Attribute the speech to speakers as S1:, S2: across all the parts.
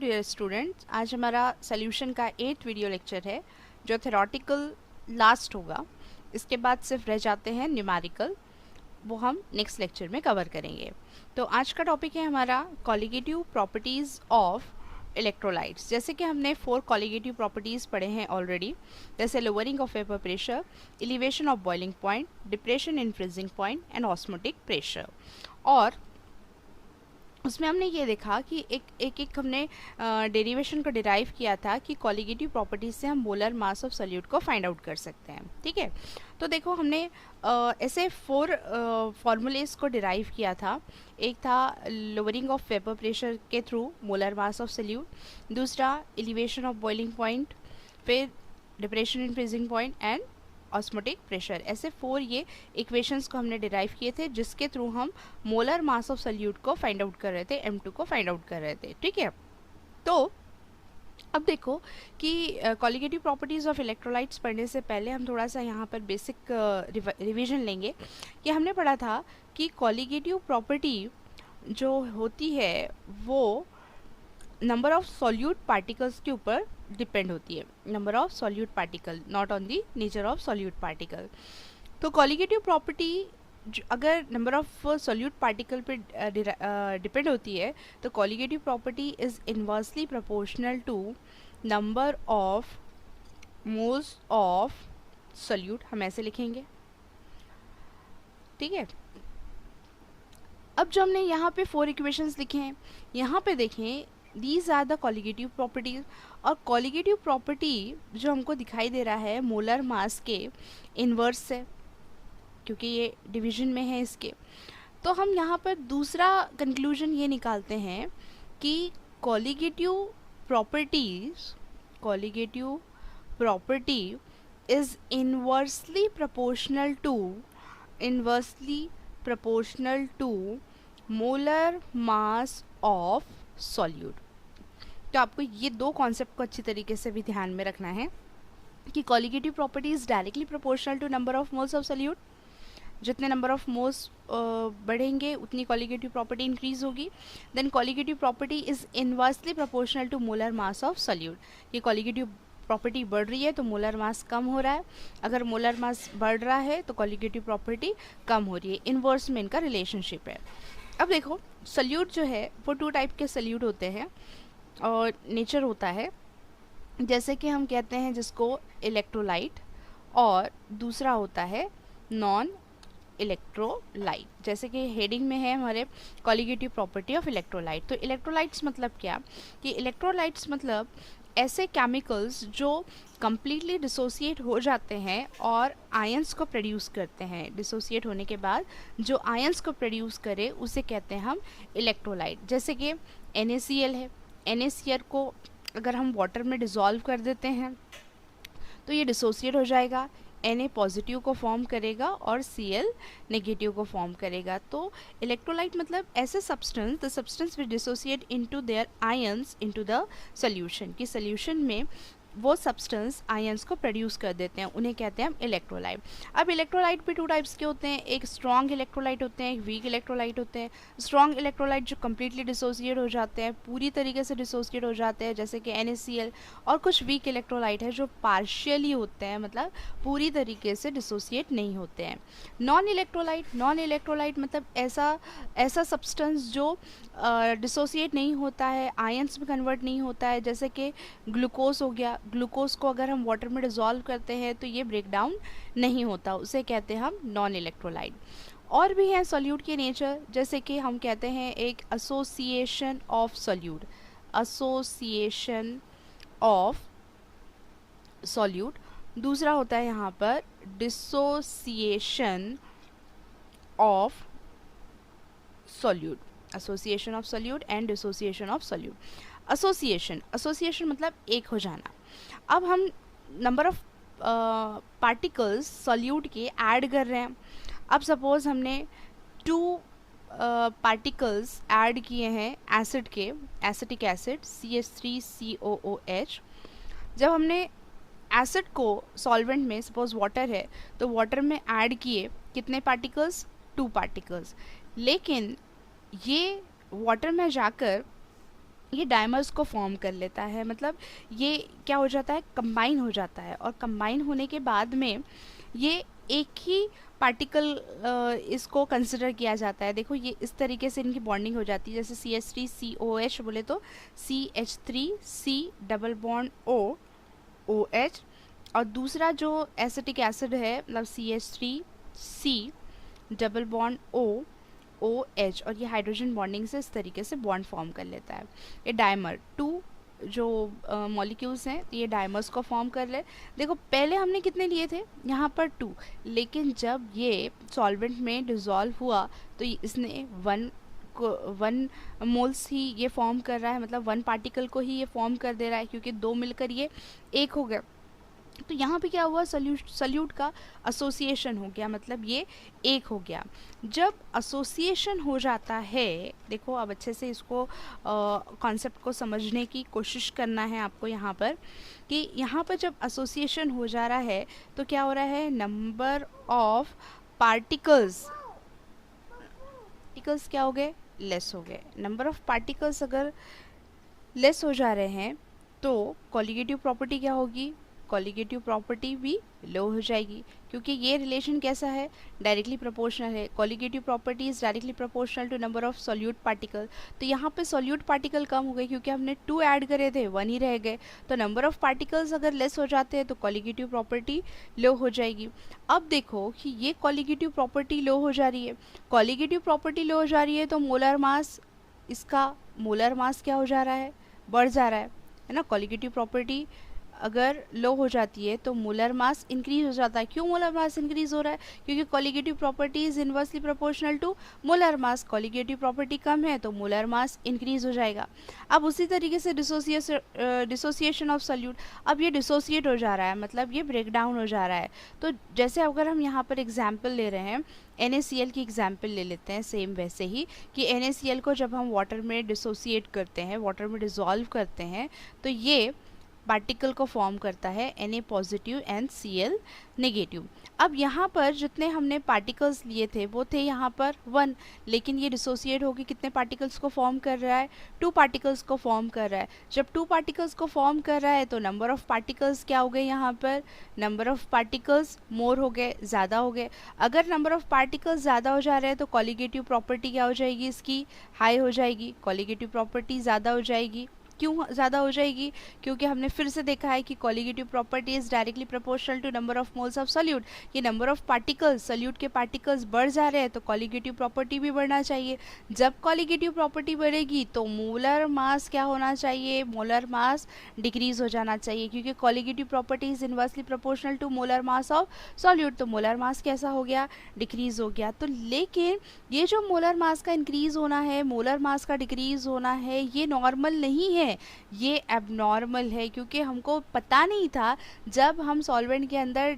S1: Dear students, आज हमारा solution का 8th वीडियो लेक्चर है जो थेरोटिकल लास्ट होगा। इसके बाद सिर्फ रह जाते हैं न्यूमेरिकल, वो हम नेक्स्ट लेक्चर में कवर करेंगे। तो आज का टॉपिक है हमारा कॉलिगेटिव प्रॉपर्टीज़ ऑफ इलेक्ट्रोलाइट्स। जैसे कि हमने 4 कॉलिगेटिव प्रॉपर्टीज़ पढ़े हैं ऑलरेडी, जैसे lowering of vapour pressure, elevation of boiling point, depression in freezing point and osmotic pressure. और उसमें हमने ये देखा कि एक हमने डेरिवेशन को डिराइव किया था कि कॉलिगेटिव प्रॉपर्टीज से हम मोलर मास ऑफ सॉल्यूट को फाइंड आउट कर सकते हैं। ठीक है, तो देखो हमने ऐसे 4 फॉर्मूलेस को डिराइव किया था। एक था लोअरिंग ऑफ वेपर प्रेशर के through molar mass of solute, दूसरा एलिवेशन ऑफ बॉइलिंग पॉइंट, फिर depression in freezing point and osmotic pressure. ऐसे 4 ये इक्वेशंस को हमने डिराइव किए थे जिसके थ्रू हम मोलर मास ऑफ सॉल्यूट को फाइंड आउट कर रहे थे, M2 को फाइंड आउट कर रहे थे। ठीक है, तो अब देखो कि कॉलिगेटिव प्रॉपर्टीज़ ऑफ इलेक्ट्रोलाइट्स पढ़ने से पहले हम थोड़ा सा यहाँ पर बेसिक रिवीजन लेंगे कि हमने पढ़ा था कि कॉलिगेटिव प्रॉपर्टी जो होती है वो नंबर ऑफ सॉल्यूट पार्टिकल्स के ऊपर डिपेंड होती है। Number of solute particle, not on the nature of solute particle. तो कॉलिगेटिव प्रॉपर्टी अगर नंबर ऑफ सॉल्यूट पार्टिकल पे डिपेंड होती है तो colligative property is inversely proportional to number of moles of solute. हम ऐसे लिखेंगे, ठीक है। अब जो हमने यहाँ पे 4 इक्वेशंस लिखे हैं, यहाँ पे देखें these are the colligative properties. और कॉलिगेटिव प्रॉपर्टी जो हमको दिखाई दे रहा है मोलर मास के इन्वर्स से, क्योंकि ये डिवीजन में है इसके। तो हम यहाँ पर दूसरा कंक्लूजन ये निकालते हैं कि colligative property is inversely proportional to molar mass of solute. तो आपको ये 2 कॉन्सेप्ट को अच्छी तरीके से भी ध्यान में रखना है कि colligative property is directly proportional to number of moles of solute. जितने नंबर ऑफ मोल्स बढ़ेंगे उतनी कॉलिगेटिव प्रॉपर्टी इंक्रीज होगी। Then colligative property is inversely proportional to molar mass of solute. ये कॉलिगेटिव प्रॉपर्टी बढ़ रही है तो मोलर मास कम हो रहा है, अगर मोलर मास बढ़ रहा है तो कॉलिगेटिव प्रॉपर्टी कम हो रही है। इनवर्स में इनका रिलेशनशिप है। अब देखो सॉल्यूट जो है वो 2 टाइप के सॉल्यूट होते हैं और नेचर होता है, जैसे कि हम कहते हैं जिसको इलेक्ट्रोलाइट, और दूसरा होता है नॉन इलेक्ट्रोलाइट। जैसे कि हेडिंग में है हमारे कॉलिगेटिव प्रॉपर्टी ऑफ इलेक्ट्रोलाइट। तो इलेक्ट्रोलाइट्स मतलब क्या कि इलेक्ट्रोलाइट्स मतलब ऐसे केमिकल्स जो कम्प्लीटली डिसोसिएट हो जाते हैं और आयंस को प्रोड्यूस करते हैं। डिसोसिएट होने के बाद जो आयंस को प्रोड्यूस करे उसे कहते हैं हम इलेक्ट्रोलाइट। जैसे कि NaCl है, NaCl को अगर हम वाटर में डिज़ोल्व कर देते हैं तो ये डिसोसिएट हो जाएगा, Na पॉजिटिव को फॉर्म करेगा और Cl नेगेटिव को फॉर्म करेगा। तो इलेक्ट्रोलाइट मतलब ऐसे substance, the substance which dissociate into their ions into the solution, कि सॉल्यूशन में वो सब्सटेंस आयंस को प्रोड्यूस कर देते हैं, उन्हें कहते हैं हम इलेक्ट्रोलाइट। अब इलेक्ट्रोलाइट भी 2 टाइप्स के होते हैं, एक स्ट्रॉन्ग इलेक्ट्रोलाइट होते हैं, एक वीक इलेक्ट्रोलाइट होते हैं। स्ट्रॉन्ग इलेक्ट्रोलाइट जो कम्प्लीटली डिसोसिएट हो जाते हैं, पूरी तरीके से डिसोसिएट हो जाते हैं, जैसे कि NaCl। और कुछ वीक इलेक्ट्रोलाइट है जो पार्शियली होते हैं, मतलब पूरी तरीके से डिसोसिएट नहीं होते हैं। नॉन इलेक्ट्रोलाइट मतलब ऐसा सब्सटेंस जो डिसोसिएट नहीं होता है, आयंस में कन्वर्ट नहीं होता है, जैसे कि ग्लूकोज हो गया। ग्लूकोज को अगर हम वाटर में डिज़ोल्व करते हैं तो ये ब्रेक डाउन नहीं होता, उसे कहते हैं हम नॉन इलेक्ट्रोलाइट। और भी हैं सॉल्यूट के नेचर, जैसे कि हम कहते हैं एक एसोसिएशन ऑफ सॉल्यूट, दूसरा होता है यहाँ पर dissociation of solute. Association of solute and dissociation of solute. Association मतलब एक हो जाना। अब हम नंबर ऑफ पार्टिकल्स सॉल्यूट के ऐड कर रहे हैं। अब सपोज हमने 2 पार्टिकल्स ऐड किए हैं एसिड के, एसिटिक एसिड CH3COOH। जब हमने एसिड को सॉल्वेंट में, सपोज वाटर है, तो वाटर में ऐड किए कितने पार्टिकल्स? 2 पार्टिकल्स। लेकिन ये वाटर में जाकर ये डाइमर्स को फॉर्म कर लेता है, मतलब ये क्या हो जाता है, कंबाइन हो जाता है, और कंबाइन होने के बाद में ये एक ही पार्टिकल इसको कंसिडर किया जाता है। देखो ये इस तरीके से इनकी बॉन्डिंग हो जाती है, जैसे CH3COH बोले तो CH3C डबल बॉन्ड OH, और दूसरा जो एसिटिक एसिड है मतलब CH3C डबल बॉन्ड OH, और ये हाइड्रोजन बॉन्डिंग से इस तरीके से बॉन्ड फॉर्म कर लेता है। ये डाइमर 2 जो मॉलिक्यूल्स हैं ये डाइमर्स को फॉर्म कर ले। देखो पहले हमने कितने लिए थे, यहाँ पर 2, लेकिन जब ये सॉल्वेंट में डिज़ोल्व हुआ तो इसने 1 मोल्स ही ये फॉर्म कर रहा है, मतलब 1 पार्टिकल को ही ये फॉर्म कर दे रहा है, क्योंकि 2 मिलकर ये 1 हो गया। तो यहाँ पे क्या हुआ, सल्यूट का एसोसिएशन हो गया, मतलब ये 1 हो गया। जब एसोसिएशन हो जाता है, देखो अब अच्छे से इसको कॉन्सेप्ट को समझने की कोशिश करना है आपको यहाँ पर, कि यहाँ पर जब एसोसिएशन हो जा रहा है तो क्या हो रहा है, नंबर ऑफ पार्टिकल्स क्या हो गए, लेस हो गए। नंबर ऑफ पार्टिकल्स अगर लेस हो जा रहे हैं तो कॉलिगेटिव प्रॉपर्टी क्या होगी, कॉलिगेटिव प्रॉपर्टी भी लो हो जाएगी, क्योंकि ये रिलेशन कैसा है, डायरेक्टली प्रोपोर्शनल है। Colligative property is directly proportional to number of solute particle. तो यहाँ पे सॉल्यूट पार्टिकल कम हो गए, क्योंकि हमने 2 ऐड करे थे, 1 ही रह गए। तो नंबर ऑफ पार्टिकल्स अगर लेस हो जाते हैं तो कॉलिगेटिव प्रॉपर्टी लो हो जाएगी। अब देखो कि ये कॉलिगेटिव प्रॉपर्टी लो हो जा रही है, कॉलिगेटिव प्रॉपर्टी लो हो जा रही है तो मोलर मास, इसका मोलर मास क्या हो जा रहा है, बढ़ जा रहा है ना। कॉलिगेटिव प्रॉपर्टी अगर लो हो जाती है तो मोलर मास इंक्रीज हो जाता है। क्यों मोलर मास इंक्रीज हो रहा है, क्योंकि colligative property is inversely proportional to molar mass. Colligative property कम है तो मोलर मास इंक्रीज हो जाएगा। अब उसी तरीके से डिसोसिएशन ऑफ सॉल्यूट, अब ये डिसोसिएट हो जा रहा है, मतलब ये ब्रेक डाउन हो जा रहा है। तो जैसे अगर हम यहाँ पर एग्जाम्पल ले रहे हैं, NaCl की एग्जाम्पल ले लेते हैं, सेम वैसे ही कि NaCl को जब हम वाटर में डिसोसिएट करते हैं, वाटर में डिज़ोल्व करते हैं, तो ये पार्टिकल को फॉर्म करता है Na positive and Cl negative. अब यहाँ पर जितने हमने पार्टिकल्स लिए थे वो थे यहाँ पर 1, लेकिन ये डिसोसिएट होकर कितने पार्टिकल्स को फॉर्म कर रहा है, 2 पार्टिकल्स को फॉर्म कर रहा है। जब 2 पार्टिकल्स को फॉर्म कर रहा है तो नंबर ऑफ पार्टिकल्स क्या हो गए, यहाँ पर नंबर ऑफ पार्टिकल्स मोर हो गए, ज़्यादा हो गए। अगर नंबर ऑफ पार्टिकल्स ज़्यादा हो जा रहे हैं तो कॉलिगेटिव प्रॉपर्टी क्या हो जाएगी, इसकी हाई हो जाएगी, कॉलिगेटिव प्रॉपर्टी ज़्यादा हो जाएगी। क्यों ज़्यादा हो जाएगी, क्योंकि हमने फिर से देखा है कि colligative property is directly proportional to number of moles of solute. ये नंबर ऑफ पार्टिकल्स, सॉल्यूट के पार्टिकल्स बढ़ जा रहे हैं तो कॉलिगेटिव प्रॉपर्टी भी बढ़ना चाहिए। जब कॉलिगेटिव प्रॉपर्टी बढ़ेगी तो मोलर मास क्या होना चाहिए, मोलर मास डिक्रीज हो जाना चाहिए, क्योंकि colligative property is inversely proportional to molar mass of solute. तो मोलर मास कैसा हो गया, डिक्रीज हो गया। तो लेकिन ये जो मोलर मास का इंक्रीज होना है, मोलर मास का डिक्रीज होना है, ये नॉर्मल नहीं है, ये एबनॉर्मल है, क्योंकि हमको पता नहीं था जब हम सॉल्वेंट के अंदर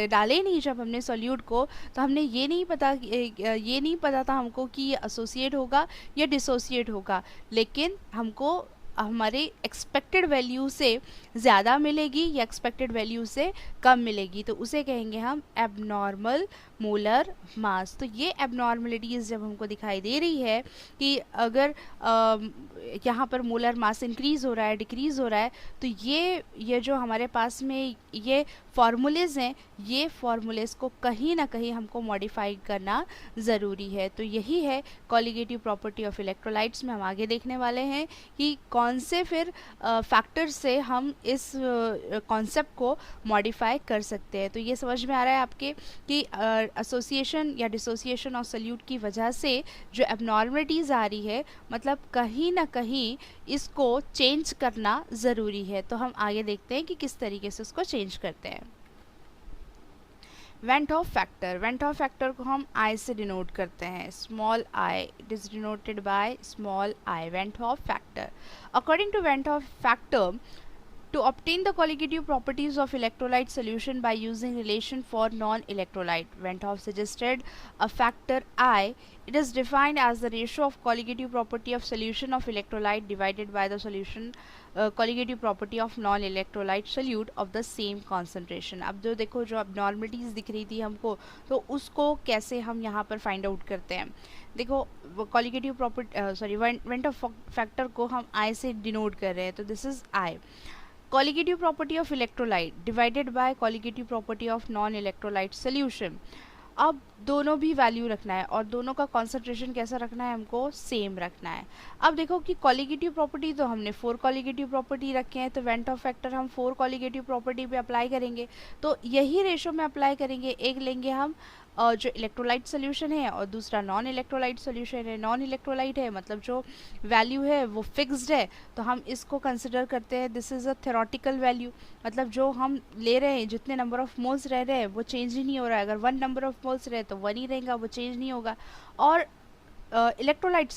S1: डाले नहीं, जब हमने सॉल्यूट को, तो हमने ये नहीं पता था हमको कि ये एसोसिएट होगा या डिसोसिएट होगा। लेकिन हमको हमारे एक्सपेक्टेड वैल्यू से ज़्यादा मिलेगी या एक्सपेक्टेड वैल्यू से कम मिलेगी, तो उसे कहेंगे हम एबनॉर्मल मोलर मास। तो ये एबनॉर्मलिटीज़ जब हमको दिखाई दे रही है कि अगर यहाँ पर मोलर मास इंक्रीज़ हो रहा है, डिक्रीज़ हो रहा है, तो ये जो हमारे पास में ये फार्मूलेज़ हैं, ये फार्मूलेज़ को कहीं ना कहीं हमको मॉडिफाई करना ज़रूरी है। तो यही है कॉलिगेटिव प्रॉपर्टी ऑफ इलेक्ट्रोलाइट्स में हम आगे देखने वाले हैं कि कौन से फिर फैक्टर से हम इस कॉन्सेप्ट को मॉडिफाई कर सकते हैं। तो ये समझ में आ रहा है आपके कि एसोसिएशन या डिसोसिएशन ऑफ सॉल्यूट की वजह से जो एबनॉर्मलिटीज़ आ रही है, मतलब कहीं ना कहीं इसको चेंज करना ज़रूरी है। तो हम आगे देखते हैं कि किस तरीके से उसको चेंज करते हैं। वेंट ऑफ फैक्टर को हम I से डिनोट करते हैं, small I, it is denoted by small I, van't Hoff factor. According to van't Hoff factor, To obtain the colligative properties of electrolyte solution by using relation for non-electrolyte, Van 't Hoff suggested a factor I. It is defined as the ratio of colligative property of solution of electrolyte divided by the solution colligative property of non-electrolyte solute of the same concentration. अब जो देखो जो abnormalities दिख रही थी हमको, तो उसको कैसे हम यहाँ पर फाइंड आउट करते हैं. देखो colligative property Van 't Hoff factor को हम I से डिनोट कर रहे हैं, तो this is I. Colligative property of electrolyte divided by colligative property of non-electrolyte solution. अब दोनों भी वैल्यू रखना है और दोनों का कॉन्सेंट्रेशन कैसा रखना है, हमको सेम रखना है. अब देखो कि कॉलिगेटिव प्रॉपर्टी तो हमने 4 कॉलिगेटिव प्रॉपर्टी रखे हैं, तो वेन 't Hoff फैक्टर हम 4 कॉलिगेटिव प्रॉपर्टी पे अप्लाई करेंगे, तो यही रेशो में अप्लाई करेंगे. एक लेंगे हम जो इलेक्ट्रोलाइट सोल्यूशन है और दूसरा नॉन इलेक्ट्रोलाइट सोल्यूशन है. नॉन इलेक्ट्रोलाइट है मतलब जो वैल्यू है वो फिक्स्ड है, तो हम इसको कंसिडर करते हैं this is a theoretical value. मतलब जो हम ले रहे हैं, जितने नंबर ऑफ मोल्स रह रहे हैं वो चेंज ही नहीं हो रहा है. अगर 1 नंबर ऑफ मोल्स रहे तो 1 ही रहेगा, वो चेंज नहीं होगा. और इलेक्ट्रोलाइट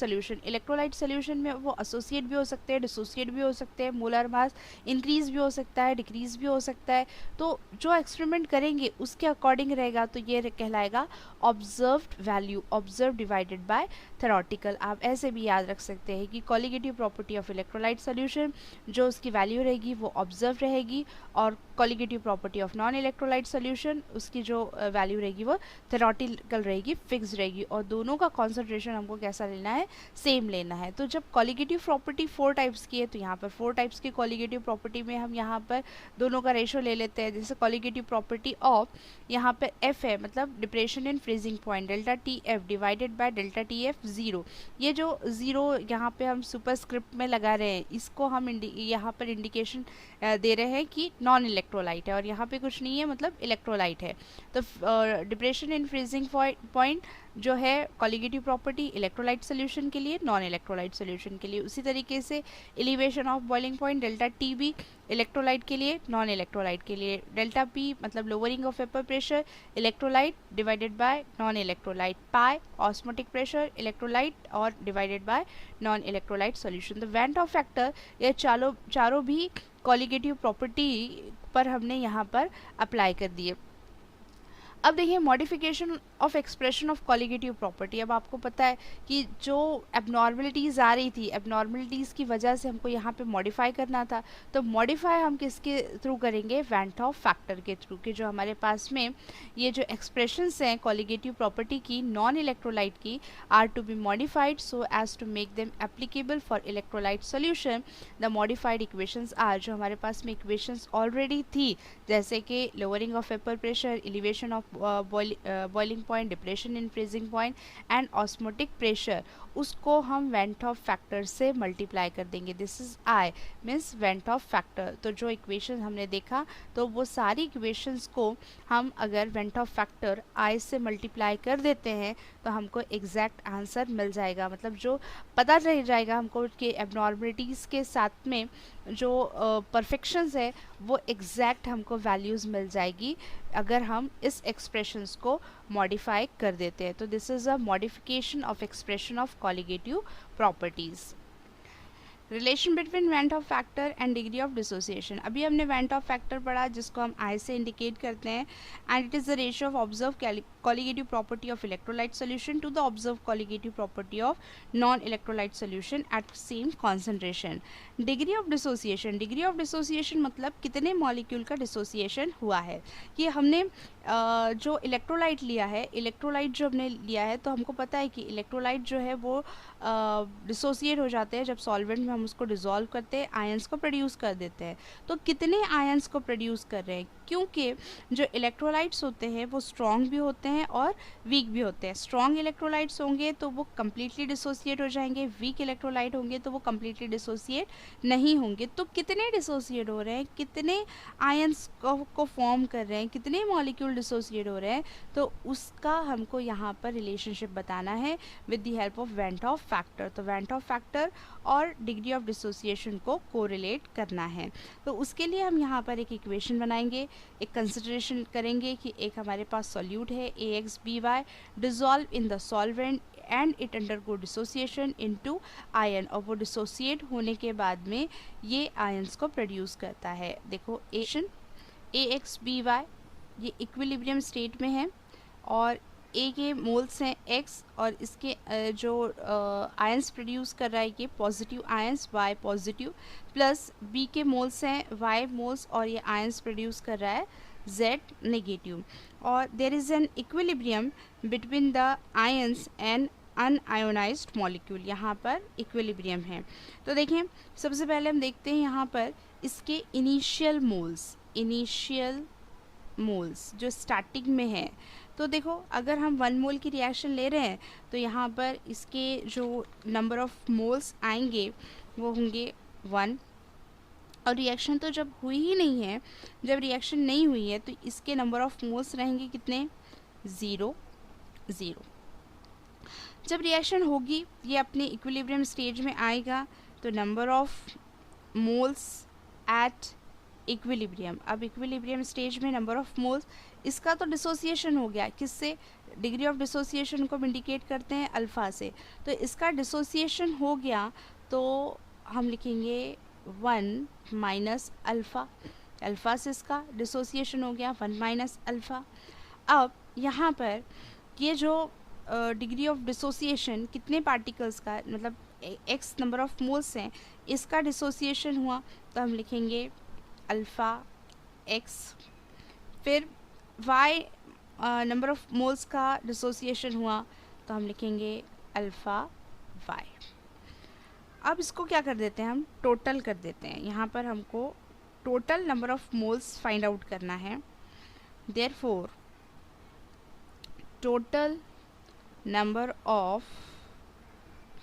S1: सोल्यूशन में वो एसोसिएट भी हो सकते हैं, डिसोसिएट भी हो सकते हैं, मोलर मास इंक्रीज भी हो सकता है, डिक्रीज भी हो सकता है. तो जो एक्सपेरिमेंट करेंगे उसके अकॉर्डिंग रहेगा, तो ये कहलाएगा observed value, observe divided by theoretical. आप ऐसे भी याद रख सकते हैं कि colligative property of electrolyte solution जो उसकी वैल्यू रहेगी वो ऑब्जर्व रहेगी, और colligative property of non electrolyte solution उसकी जो वैल्यू रहेगी वो थ्योरेटिकल रहेगी, फिक्स रहेगी. और दोनों का कॉन्सेंट्रेशन हमको कैसा लेना है, सेम लेना है. तो जब कॉलिगेटिव प्रॉपर्टी 4 टाइप्स की है, तो यहाँ पर 4 टाइप्स की कॉलिगेटिव प्रॉपर्टी में हम यहाँ पर दोनों का रेशो ले लेते हैं. जैसे कॉलिगेटिव प्रॉपर्टी ऑफ यहाँ पर एफ है, मतलब depression in freezing point, delta T F divided by delta T F 0. ये जो 0 यहाँ पे हम सुपरस्क्रिप्ट में लगा रहे हैं, इसको हम यहाँ पर इंडिकेशन दे रहे हैं कि नॉन इलेक्ट्रोलाइट है, और यहाँ पे कुछ नहीं है मतलब इलेक्ट्रोलाइट है. तो डिप्रेशन इन फ्रीजिंग पॉइंट जो है कॉलिगेटिव प्रॉपर्टी इलेक्ट्रोलाइट सोल्यूशन के लिए, नॉन इलेक्ट्रोलाइट सोल्यूशन के लिए. उसी तरीके से elevation of boiling point delta T B electrolyte के लिए, नॉन इलेक्ट्रोलाइट के लिए. डेल्टा पी मतलब lowering of vapour pressure electrolyte divided by non electrolyte. Pi osmotic pressure electrolyte और divided by non electrolyte solution. तो वेन 't Hoff फैक्टर ये चारों भी कॉलिगेटिव प्रॉपर्टी पर हमने यहाँ पर अप्लाई कर दिए. अब देखिए modification of expression of colligative property. अब आपको पता है कि जो एबनॉर्मलिटीज़ आ रही थी, एबनॉर्मलिटीज़ की वजह से हमको यहाँ पे मॉडिफाई करना था. तो मॉडिफाई हम किसके थ्रू करेंगे, वेन 't Hoff फैक्टर के थ्रू. कि जो हमारे पास में ये जो एक्सप्रेशंस हैं कॉलिगेटिव प्रॉपर्टी की नॉन इलेक्ट्रोलाइट की are to be modified so as to make them applicable for electrolyte solution. The modified equations are, जो हमारे पास में इक्वेशंस ऑलरेडी थी, जैसे कि lowering of vapour pressure, elevation of boiling point, depression in freezing point and osmotic pressure, उसको हम van 't Hoff factor से मल्टीप्लाई कर देंगे. This is I means when 't Hoff factor. तो जो इक्वेशन हमने देखा, तो वो सारी इक्वेशंस को हम अगर when 't Hoff factor I से मल्टीप्लाई कर देते हैं तो हमको एग्जैक्ट आंसर मिल जाएगा. मतलब जो पता चल जाएगा हमको कि एबनॉर्मलिटीज़ के साथ में जो परफेक्शंस है वो एग्जैक्ट हमको वैल्यूज़ मिल जाएगी अगर हम इस एक्सप्रेशंस को मॉडिफाई कर देते हैं. तो this is a modification of expression of colligative properties. Relation between when 't Hoff factor and degree of dissociation. अभी हमने वेन 't Hoff फैक्टर पढ़ा जिसको हम आई से इंडिकेट करते हैं, and it is the ratio of observe colligative property of electrolyte solution to the observed colligative property of non-electrolyte solution at same concentration. Degree of dissociation. Degree of dissociation मतलब कितने molecule का dissociation हुआ है. ये हमने जो electrolyte लिया है, इलेक्ट्रोलाइट जो हमने लिया है, तो हमको पता है कि इलेक्ट्रोलाइट जो है वो डिसोसिएट हो जाते हैं जब सॉल्वेंट में हम उसको डिसॉल्व करते हैं, आयंस को प्रोड्यूस कर देते हैं. तो कितने आयंस को प्रोड्यूस कर रहे हैं, क्योंकि जो इलेक्ट्रोलाइट्स होते हैं वो स्ट्रॉन्ग भी होते हैं और वीक भी होते हैं. स्ट्रॉन्ग इलेक्ट्रोलाइट्स होंगे तो वो कम्प्लीटली डिसोसिएट हो जाएंगे, वीक इलेक्ट्रोलाइट होंगे तो वो कम्प्लीटली डिसोसिएट नहीं होंगे. तो कितने डिसोसिएट हो रहे हैं, कितने आयंस को फॉर्म कर रहे हैं, कितने मॉलिक्यूल डिसोसिएट हो रहे हैं, तो उसका हमको यहाँ पर रिलेशनशिप बताना है with the help of when 't Hoff factor. तो वेन 't Hoff फैक्टर और डिग्री ऑफ डिसोसिएशन को कोरिलेट करना है. तो उसके लिए हम यहाँ पर एक इक्वेशन बनाएंगे, एक कंसिडरेशन करेंगे कि एक हमारे पास सॉल्यूट है AX BY dissolve in the solvent and it undergo dissociation into ion, और वो डिसोसिएट होने के बाद में ये आयंस को प्रोड्यूस करता है। देखो AXBY ये इक्विलिब्रियम स्टेट में है, और ए के मोल्स हैं x, और इसके जो आयंस प्रोड्यूस कर रहा है ये positive ions y positive, plus b के मोल्स हैं y मोल्स, और ये आयंस प्रोड्यूस कर रहा है z नेगेटिव, और there is an equilibrium between the ions and unionised molecule. यहाँ पर इक्विलिब्रियम है। तो देखें, सबसे पहले हम देखते हैं यहाँ पर इसके इनिशियल मोल्स जो स्टार्टिंग में है। तो देखो, अगर हम 1 मोल की रिएक्शन ले रहे हैं तो यहाँ पर इसके जो नंबर ऑफ मोल्स आएंगे वो होंगे 1, और रिएक्शन तो जब हुई ही नहीं है, जब रिएक्शन नहीं हुई है तो इसके नंबर ऑफ मोल्स रहेंगे कितने, 0 0। जब रिएक्शन होगी ये अपने इक्विलिब्रियम स्टेज में आएगा तो number of moles at equilibrium, अब इक्विलिब्रियम स्टेज में नंबर ऑफ मोल्स, इसका तो डिसोसिएशन हो गया, किससे, डिग्री ऑफ डिसोसिएशन को इंडिकेट करते हैं अल्फ़ा से, तो इसका डिसोसिएशन हो गया तो हम लिखेंगे 1 माइनस अल्फ़ा, अल्फ़ा से इसका डिसोसिएशन हो गया 1 माइनस अल्फ़ा। अब यहाँ पर ये जो डिग्री ऑफ डिसोसिएशन कितने पार्टिकल्स का, मतलब x नंबर ऑफ मोल्स हैं, इसका डिसोसिएशन हुआ तो हम लिखेंगे अल्फ़ा x, फिर y नंबर ऑफ मोल्स का डिसोसिएशन हुआ तो हम लिखेंगे अल्फ़ा y। अब इसको क्या कर देते हैं, हम टोटल कर देते हैं। यहाँ पर हमको total number of moles find out करना है। Therefore total number of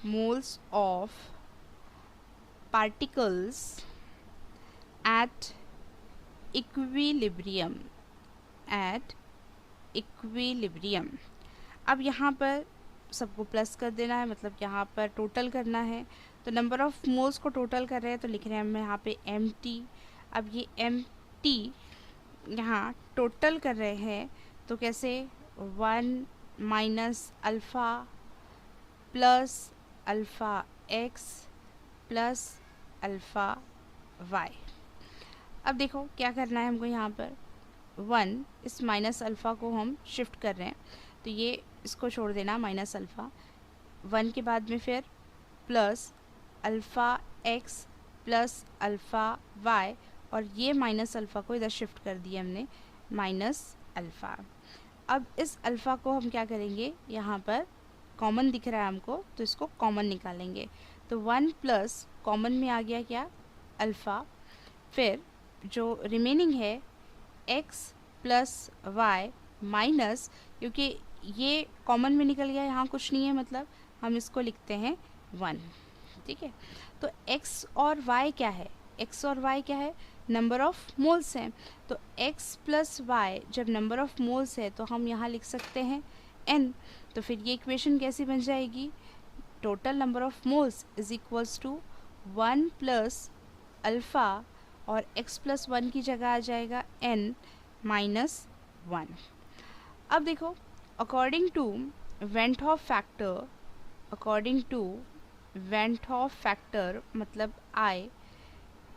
S1: moles of particles at equilibrium, अब यहाँ पर सबको प्लस कर देना है, मतलब यहाँ पर टोटल करना है। तो नंबर ऑफ मोल्स को टोटल कर रहे हैं तो लिख रहे हैं हम यहाँ पे MT। अब ये MT यहाँ टोटल कर रहे हैं तो कैसे, 1 minus alpha plus alpha x plus alpha y। अब देखो क्या करना है हमको, यहाँ पर 1 इस माइनस अल्फ़ा को हम शिफ्ट कर रहे हैं तो ये इसको छोड़ देना माइनस अल्फ़ा, 1 के बाद में फिर plus alpha x plus alpha y, और ये माइनस अल्फ़ा को इधर शिफ्ट कर दिया हमने माइनस अल्फ़ा। अब इस अल्फ़ा को हम क्या करेंगे, यहाँ पर कॉमन दिख रहा है हमको तो इसको कॉमन निकालेंगे, तो 1 प्लस कॉमन में आ गया क्या, अल्फ़ा, फिर जो रिमेनिंग है x प्लस y माइनस, क्योंकि ये कॉमन में निकल गया, यहाँ कुछ नहीं है, मतलब हम इसको लिखते हैं 1, ठीक है। तो x और y क्या है, x और y क्या है, नंबर ऑफ मोल्स हैं, तो x प्लस y जब नंबर ऑफ मोल्स है तो हम यहाँ लिख सकते हैं n, तो फिर ये इक्वेशन कैसी बन जाएगी, total number of moles is equals to 1 plus alpha, और x प्लस 1 की जगह आ जाएगा n माइनस 1। अब देखो, according to van't Hoff factor मतलब I,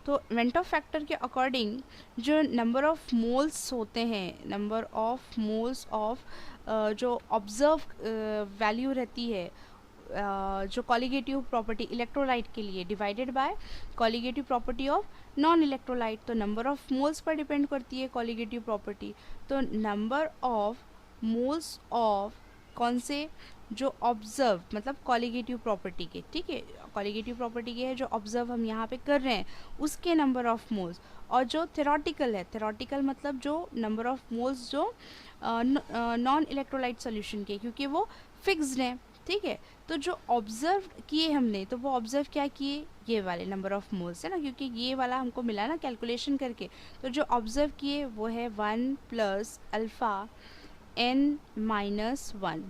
S1: तो वेंट ऑफ फैक्टर के अकॉर्डिंग जो नंबर ऑफ मोल्स होते हैं, नंबर ऑफ मोल्स ऑफ जो ऑब्जर्व वैल्यू रहती है, जो कॉलिगेटिव प्रॉपर्टी इलेक्ट्रोलाइट के लिए divided by colligative property of non electrolyte, तो नंबर ऑफ मोल्स पर डिपेंड करती है कॉलिगेटिव प्रॉपर्टी। तो नंबर ऑफ मोल्स ऑफ कौन से, जो ऑब्जर्व मतलब कॉलिगेटिव प्रॉपर्टी के, ठीक है, कॉलिगेटिव प्रॉपर्टी के है जो ऑब्जर्व हम यहाँ पे कर रहे हैं उसके नंबर ऑफ मोल्स, और जो थेरोटिकल है, थेरोटिकल मतलब जो नंबर ऑफ मोल्स जो नॉन इलेक्ट्रोलाइट सॉल्यूशन के, क्योंकि वो फिक्स्ड हैं, ठीक है। तो जो ऑब्जर्व किए हमने, तो वो ऑब्जर्व क्या किए, ये वाले नंबर ऑफ मोल्स है ना, क्योंकि ये वाला हमको मिला ना कैलकुलेशन करके, तो जो ऑब्जर्व किए वो है 1 प्लस अल्फ़ा n माइनस 1,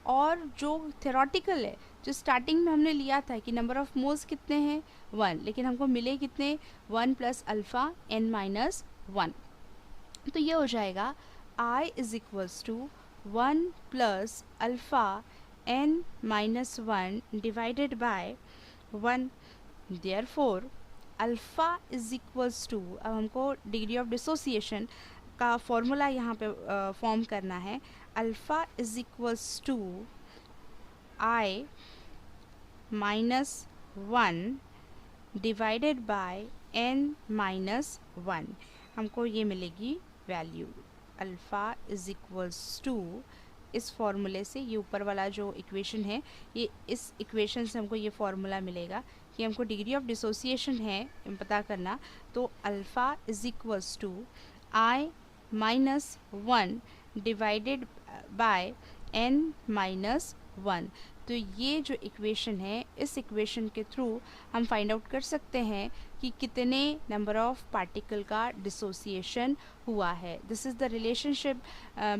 S1: और जो थेरोटिकल है, जो स्टार्टिंग में हमने लिया था कि नंबर ऑफ मोल्स कितने हैं 1, लेकिन हमको मिले कितने 1 प्लस अल्फ़ा n माइनस 1, तो ये हो जाएगा I is equals to 1 plus alpha n minus 1 divided by 1. Therefore alpha is equals to, अब हमको डिग्री ऑफ डिसोसिएशन का फॉर्मूला यहाँ पे फॉर्म करना है. Alpha is equals to i minus 1 divided by n minus 1. हमको ये मिलेगी value alpha is equals to, इस फॉर्मूले से, ये ऊपर वाला जो इक्वेशन है, ये इस इक्वेशन से हमको ये फॉर्मूला मिलेगा कि हमको डिग्री ऑफ डिसोसिएशन है पता करना. तो alpha is equals to i minus 1 divided by n minus 1. तो ये जो इक्वेशन है, इस इक्वेशन के थ्रू हम फाइंड आउट कर सकते हैं कि कितने नंबर ऑफ पार्टिकल का डिसोसिएशन हुआ है. This is the relationship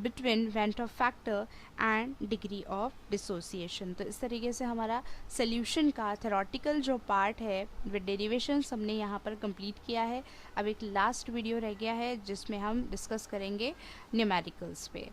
S1: between went Hoff factor and degree of dissociation. तो इस तरीके से हमारा सोल्यूशन का थ्योरेटिकल जो पार्ट है विद डेरिवेशंस हमने यहाँ पर कंप्लीट किया है. अब एक लास्ट वीडियो रह गया है जिसमें हम डिस्कस करेंगे न्यूमेरिकल्स पे.